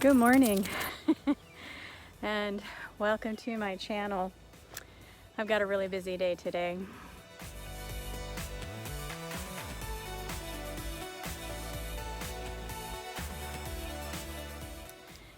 Good morning and welcome to my channel. I've got a really busy day today.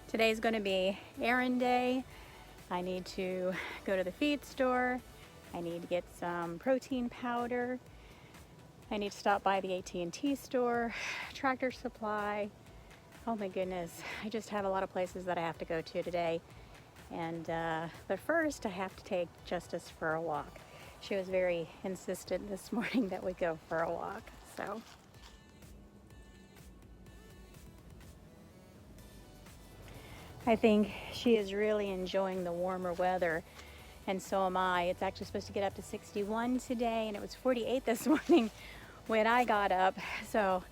Today's going to be errand day. I need to go to the feed store. I need to get some protein powder. I need to stop by the AT&T store, Tractor Supply. Oh my goodness, I just have a lot of places that I have to go to today. But first I have to take Justice for a walk. She was very insistent this morning that we go for a walk. So I think she is really enjoying the warmer weather, and so am I. It's actually supposed to get up to 61 today, and it was 48 this morning when I got up. So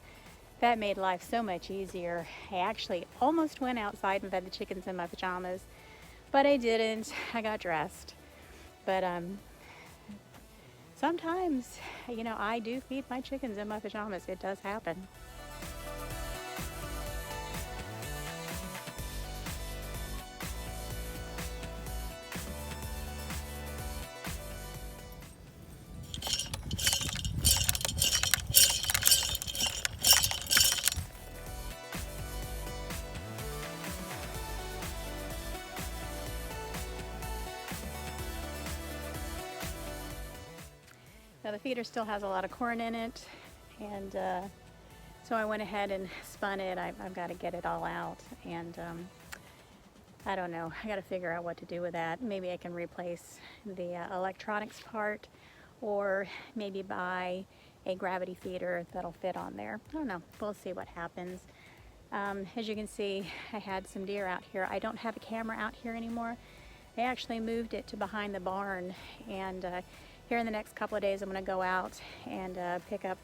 that made life so much easier. I actually almost went outside and fed the chickens in my pajamas, but I didn't. I got dressed. But sometimes, I do feed my chickens in my pajamas. It does happen. Now the feeder still has a lot of corn in it, and so I went ahead and spun it. I've got to get it all out, and I don't know. I got to figure out what to do with that. Maybe I can replace the electronics part, or maybe buy a gravity feeder that'll fit on there. I don't know. We'll see what happens. As you can see, I had some deer out here. I don't have a camera out here anymore. I actually moved it to behind the barn, and here in the next couple of days I'm going to go out and pick up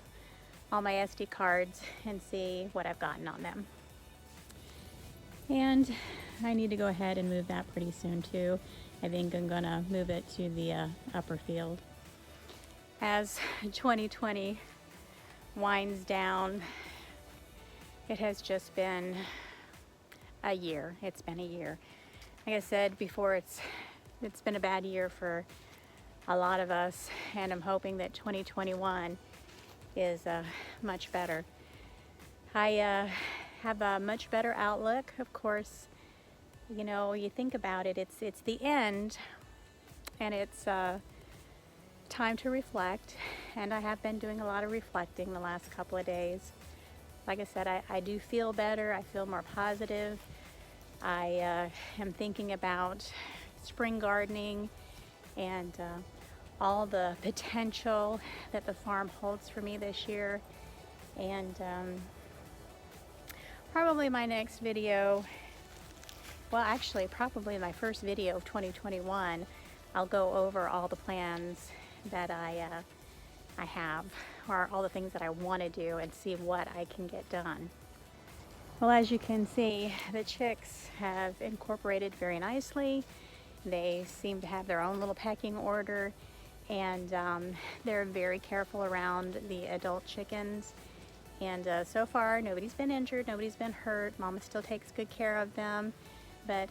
all my SD cards and see what I've gotten on them. And I need to go ahead and move that pretty soon too. I think I'm going to move it to the upper field. As 2020 winds down, it has just been a year. It's been a year. Like I said before, it's been a bad year for a lot of us, and I'm hoping that 2021 is much better. I have a much better outlook. Of course, you think about it, it's the end, and it's time to reflect, and I have been doing a lot of reflecting the last couple of days. Like I said, I do feel better. I feel more positive. I am thinking about spring gardening and all the potential that the farm holds for me this year. And probably my next video, well actually probably my first video of 2021, I'll go over all the plans that I have, or all the things that I want to do, and see what I can get done. Well, as you can see, the chicks have incorporated very nicely. They seem to have their own little pecking order, and they're very careful around the adult chickens. And so far, nobody's been injured, nobody's been hurt. Mama still takes good care of them. But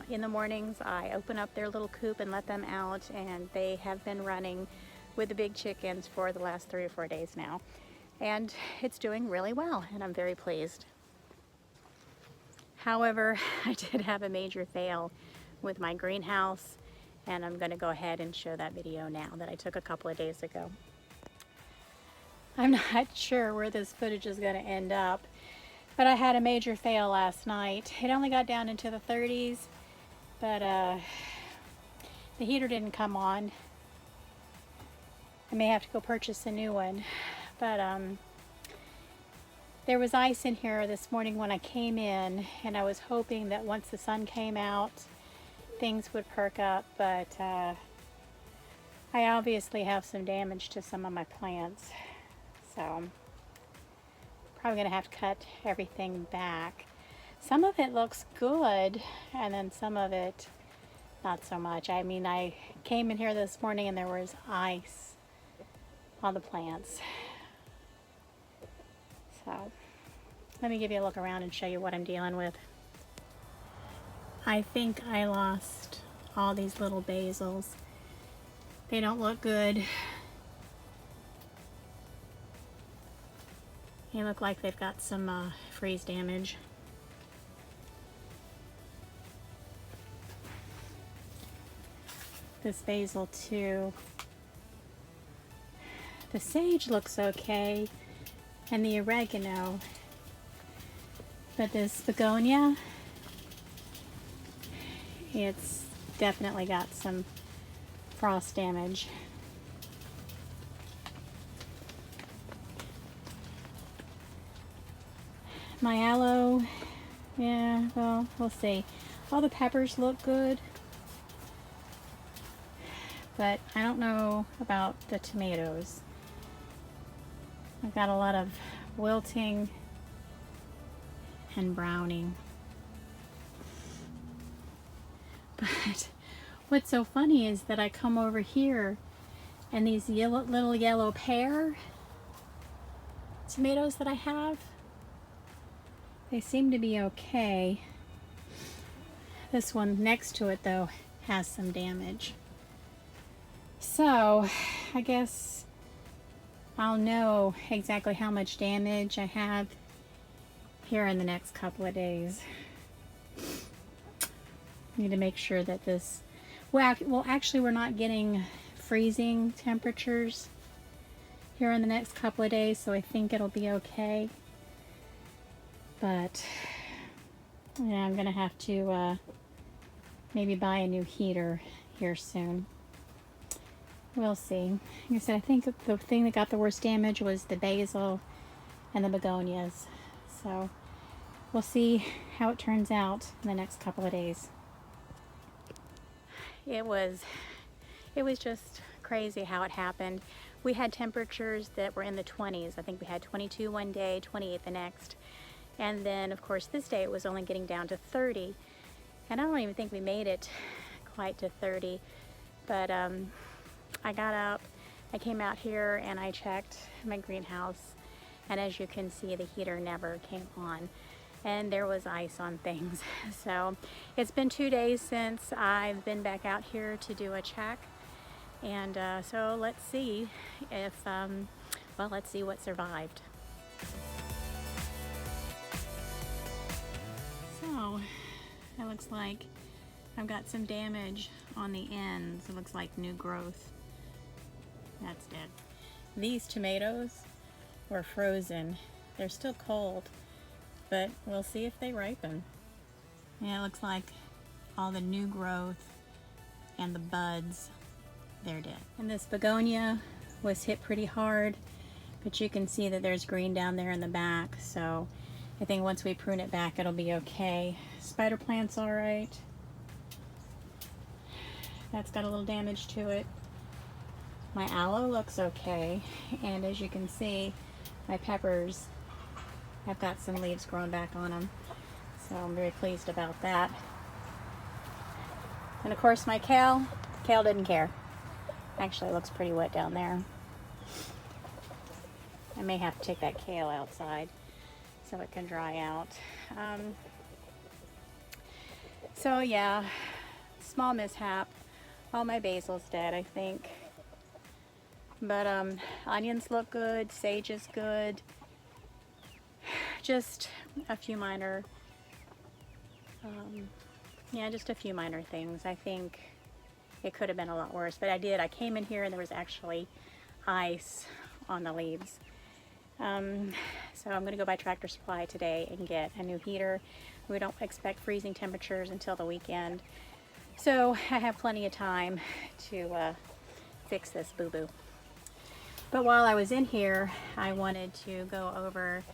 in the mornings, I open up their little coop and let them out, and they have been running with the big chickens for the last 3 or 4 days now. And it's doing really well, and I'm very pleased. However, I did have a major fail with my greenhouse, and I'm going to go ahead and show that video now that I took a couple of days ago. I'm not sure where this footage is going to end up, but I had a major fail last night. It only got down into the 30s, but the heater didn't come on. I may have to go purchase a new one, but there was ice in here this morning when I came in, and I was hoping that once the sun came out, things would perk up, but I obviously have some damage to some of my plants, so probably gonna have to cut everything back. Some of it looks good, and then some of it not so much. I mean, I came in here this morning and there was ice on the plants. So let me give you a look around and show you what I'm dealing with. I think I lost all these little basils. They don't look good. They look like they've got some freeze damage. This basil too. The sage looks okay, and the oregano, but this begonia, it's definitely got some frost damage. My aloe, yeah, well, we'll see. All the peppers look good, but I don't know about the tomatoes. I've got a lot of wilting and browning. But what's so funny is that I come over here and these little yellow pear tomatoes that I have, they seem to be okay. This one next to it though has some damage. So I guess I'll know exactly how much damage I have here in the next couple of days. Need to make sure that this, well actually we're not getting freezing temperatures here in the next couple of days, so I think it'll be okay. But yeah, I'm gonna have to maybe buy a new heater here soon. We'll see. Like I said, I think the thing that got the worst damage was the basil and the begonias. So we'll see how it turns out in the next couple of days. It was just crazy how it happened. We had temperatures that were in the 20s. I think we had 22 one day, 28 the next. And then of course this day it was only getting down to 30. And I don't even think we made it quite to 30. But I got up, I came out here and I checked my greenhouse, and as you can see the heater never came on and there was ice on things. So it's been 2 days since I've been back out here to do a check, and so let's see if, well, let's see what survived. So it looks like I've got some damage on the ends. It looks like new growth. That's dead. These tomatoes were frozen. They're still cold, but we'll see if they ripen. Yeah, it looks like all the new growth and the buds, they're dead. And this begonia was hit pretty hard, but you can see that there's green down there in the back, so I think once we prune it back it'll be okay. Spider plant's all right. That's got a little damage to it. My aloe looks okay, and as you can see, my peppers have got some leaves growing back on them, so I'm very pleased about that. And of course my kale didn't care. Actually, it looks pretty wet down there. I may have to take that kale outside so it can dry out. So yeah, small mishap. All my basil's dead, I think. But onions look good, sage is good. Just a few minor, yeah, just a few minor things. I think it could have been a lot worse, but I came in here and there was actually ice on the leaves. So I'm gonna go by Tractor Supply today and get a new heater. We don't expect freezing temperatures until the weekend, so I have plenty of time to fix this boo-boo. But while I was in here, I wanted to go over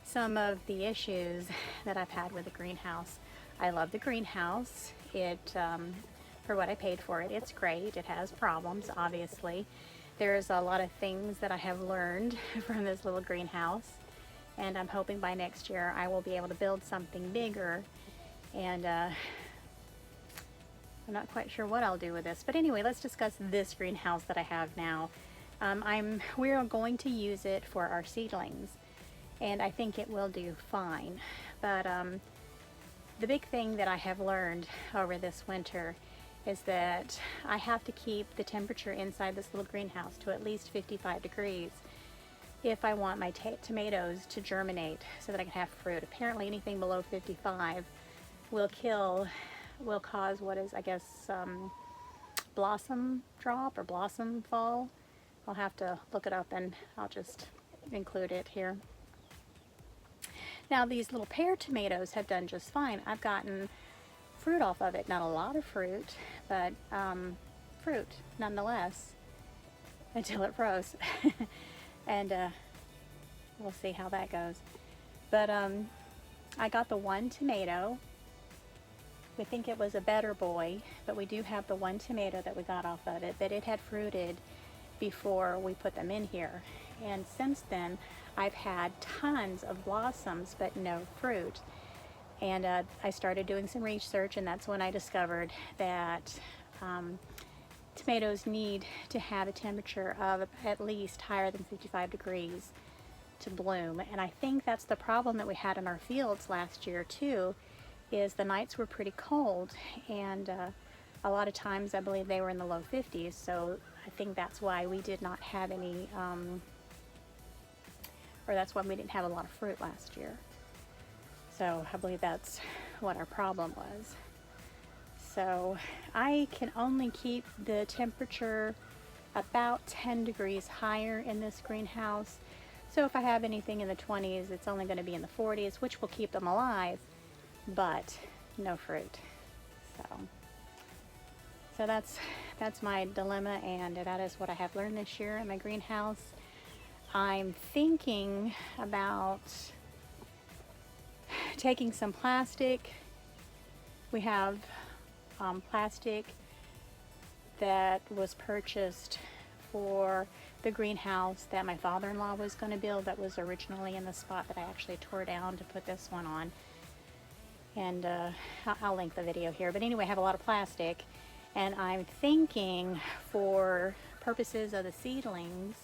some of the issues that I've had with the greenhouse. I love the greenhouse. For what I paid for it, it's great. It has problems, obviously. There's a lot of things that I have learned from this little greenhouse, and I'm hoping by next year I will be able to build something bigger, and I'm not quite sure what I'll do with this. But anyway, let's discuss this greenhouse that I have now. We're going to use it for our seedlings, and I think it will do fine. But the big thing that I have learned over this winter is that I have to keep the temperature inside this little greenhouse to at least 55 degrees if I want my tomatoes to germinate so that I can have fruit. Apparently anything below 55 will cause what is, I guess, blossom drop or blossom fall. I'll have to look it up and I'll just include it here. Now these little pear tomatoes have done just fine. I've gotten fruit off of it. Not a lot of fruit, but fruit nonetheless until it froze. And we'll see how that goes. But I got the one tomato. We think it was a Better Boy, but we do have the one tomato that we got off of it, but it had fruited before we put them in here. And since then, I've had tons of blossoms, but no fruit. And I started doing some research, and that's when I discovered that tomatoes need to have a temperature of at least higher than 55 degrees to bloom. And I think that's the problem that we had in our fields last year too, is the nights were pretty cold, and a lot of times I believe they were in the low 50s, so I think that's why we did not have any, or that's why we didn't have a lot of fruit last year. So I believe that's what our problem was. So I can only keep the temperature about 10 degrees higher in this greenhouse. So if I have anything in the 20s, it's only going to be in the 40s, which will keep them alive, but no fruit. So that's my dilemma, and that is what I have learned this year in my greenhouse. I'm thinking about taking some plastic. We have plastic that was purchased for the greenhouse that my father-in-law was going to build, that was originally in the spot that I actually tore down to put this one on. And I'll link the video here. But anyway, I have a lot of plastic, and I'm thinking for purposes of the seedlings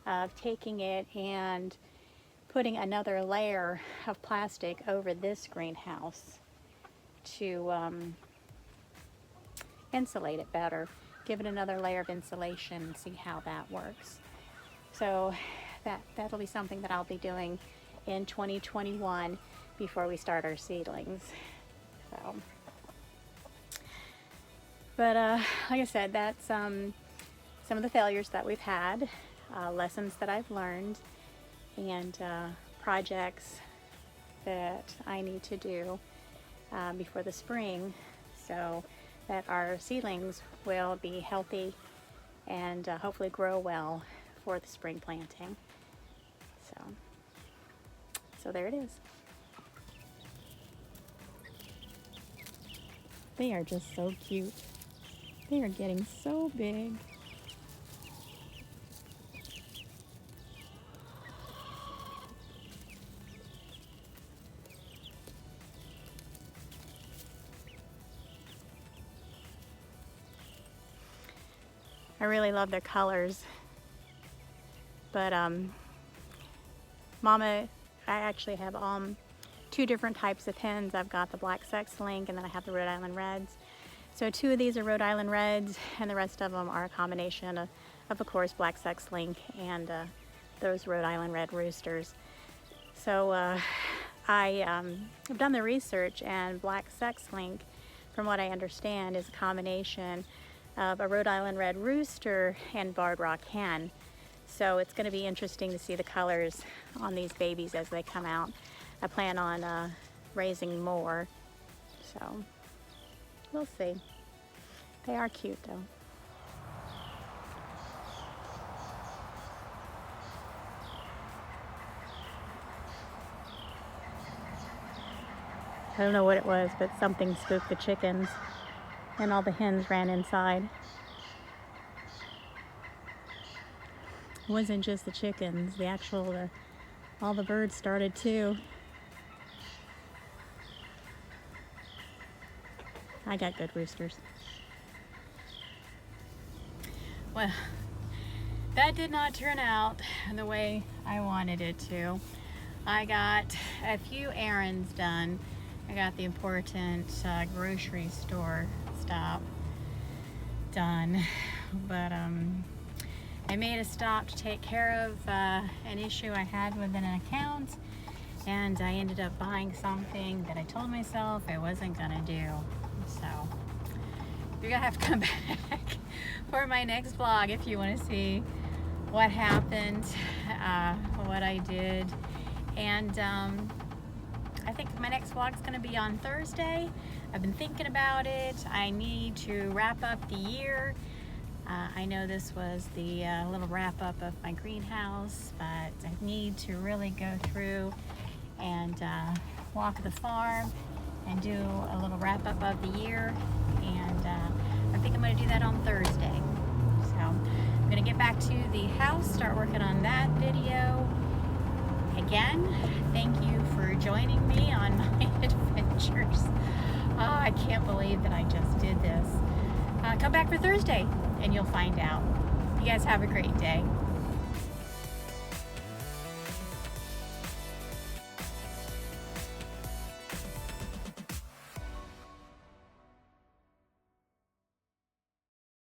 of taking it and putting another layer of plastic over this greenhouse to insulate it better, give it another layer of insulation and see how that works. So that'll be something that I'll be doing in 2021 before we start our seedlings. So, but like I said, that's some of the failures that we've had, lessons that I've learned, and projects that I need to do before the spring, so that our seedlings will be healthy and hopefully grow well for the spring planting. So there it is. They are just so cute. They are getting so big. I really love their colors, but Mama, I actually have two different types of hens. I've got the black sex link, and then I have the Rhode Island Reds. So two of these are Rhode Island Reds, and the rest of them are a combination of course, black sex link and those Rhode Island Red roosters. So I've done the research, and black sex link, from what I understand, is a combination of a Rhode Island Red rooster and barred rock hen. So it's going to be interesting to see the colors on these babies as they come out. I plan on raising more, so we'll see. They are cute though. I don't know what it was, but something spooked the chickens, and all the hens ran inside. It wasn't just the chickens, all the birds started too. I got good roosters. Well, that did not turn out the way I wanted it to. I got a few errands done I got the important grocery store stop done, but I made a stop to take care of an issue I had with an account, and I ended up buying something that I told myself I wasn't gonna do. So you're gonna have to come back for my next vlog if you want to see what happened, what I did. And I think my next vlog is going to be on Thursday. I've been thinking about it. I need to wrap up the year. I know this was the little wrap up of my greenhouse, but I need to really go through and walk the farm and do a little wrap up of the year. And I think I'm going to do that on Thursday. So I'm going to get back to the house, start working on that video. Again, thank you for joining me on my adventures. Oh, I can't believe that I just did this. Come back for Thursday and you'll find out. You guys have a great day.